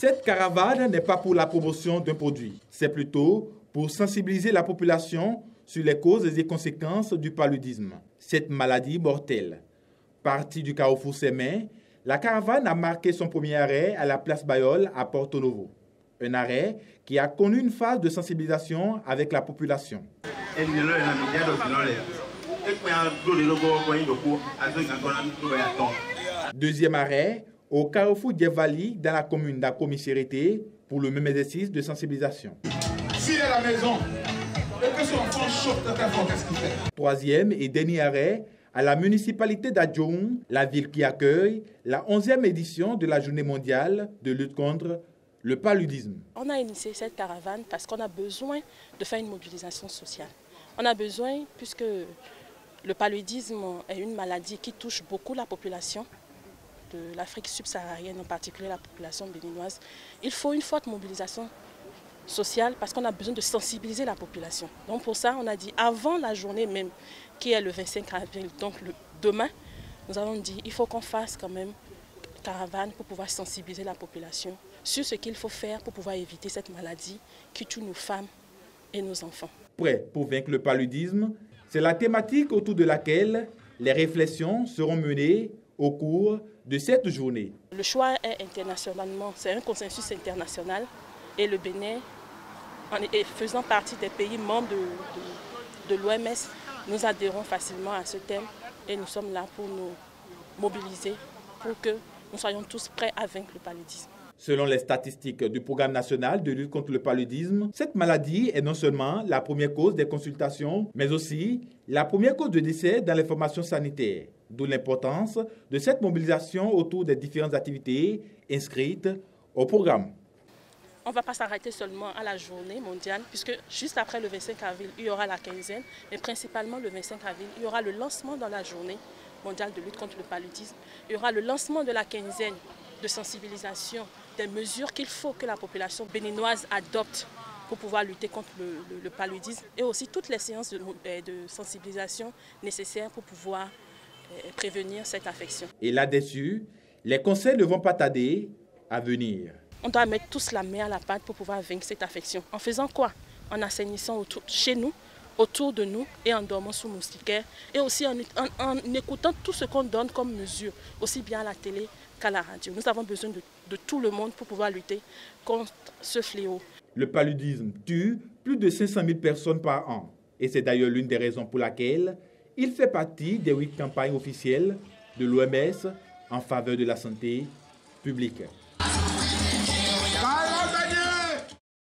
Cette caravane n'est pas pour la promotion d'un produit, c'est plutôt pour sensibiliser la population sur les causes et conséquences du paludisme, cette maladie mortelle. Partie du carrefour Semin, la caravane a marqué son premier arrêt à la place Bayol à Porto Novo. Un arrêt qui a connu une phase de sensibilisation avec la population. Deuxième arrêt, au carrefour Dievali dans la commune d'Akomi-Sérité pour le même exercice de sensibilisation. S'il est à la maison et que son enfant chauffe très fort, qu'est-ce qu'il fait? Troisième et dernier arrêt à la municipalité d'Adjoum, la ville qui accueille la 11e édition de la Journée mondiale de lutte contre le paludisme. On a initié cette caravane parce qu'on a besoin de faire une mobilisation sociale. On a besoin, puisque le paludisme est une maladie qui touche beaucoup la population de l'Afrique subsaharienne, en particulier la population béninoise, il faut une forte mobilisation sociale parce qu'on a besoin de sensibiliser la population. Donc pour ça, on a dit avant la journée même, qui est le 25 avril, donc demain, nous avons dit il faut qu'on fasse quand même caravane pour pouvoir sensibiliser la population sur ce qu'il faut faire pour pouvoir éviter cette maladie qui tue nos femmes et nos enfants. Prêt pour vaincre le paludisme, c'est la thématique autour de laquelle les réflexions seront menées au cours de cette journée. Le choix est internationalement, c'est un consensus international et le Bénin, faisant partie des pays membres de l'OMS, nous adhérons facilement à ce thème et nous sommes là pour nous mobiliser pour que nous soyons tous prêts à vaincre le paludisme. Selon les statistiques du Programme national de lutte contre le paludisme, cette maladie est non seulement la première cause des consultations, mais aussi la première cause de décès dans les formations sanitaires. D'où l'importance de cette mobilisation autour des différentes activités inscrites au programme. On ne va pas s'arrêter seulement à la journée mondiale, puisque juste après le 25 avril, il y aura la quinzaine, mais principalement le 25 avril, il y aura le lancement dans la journée mondiale de lutte contre le paludisme. Il y aura le lancement de la quinzaine de sensibilisation des mesures qu'il faut que la population béninoise adopte pour pouvoir lutter contre le paludisme et aussi toutes les séances de sensibilisation nécessaires pour pouvoir prévenir cette infection. Et là-dessus, les conseils ne vont pas tarder à venir. On doit mettre tous la main à la pâte pour pouvoir vaincre cette infection. En faisant quoi? En assainissant chez nous, autour de nous et en dormant sous moustiquaires et aussi en écoutant tout ce qu'on donne comme mesure, aussi bien à la télé qu'à la radio. Nous avons besoin de tout le monde pour pouvoir lutter contre ce fléau. Le paludisme tue plus de 500 000 personnes par an. Et c'est d'ailleurs l'une des raisons pour laquelle il fait partie des 8 campagnes officielles de l'OMS en faveur de la santé publique.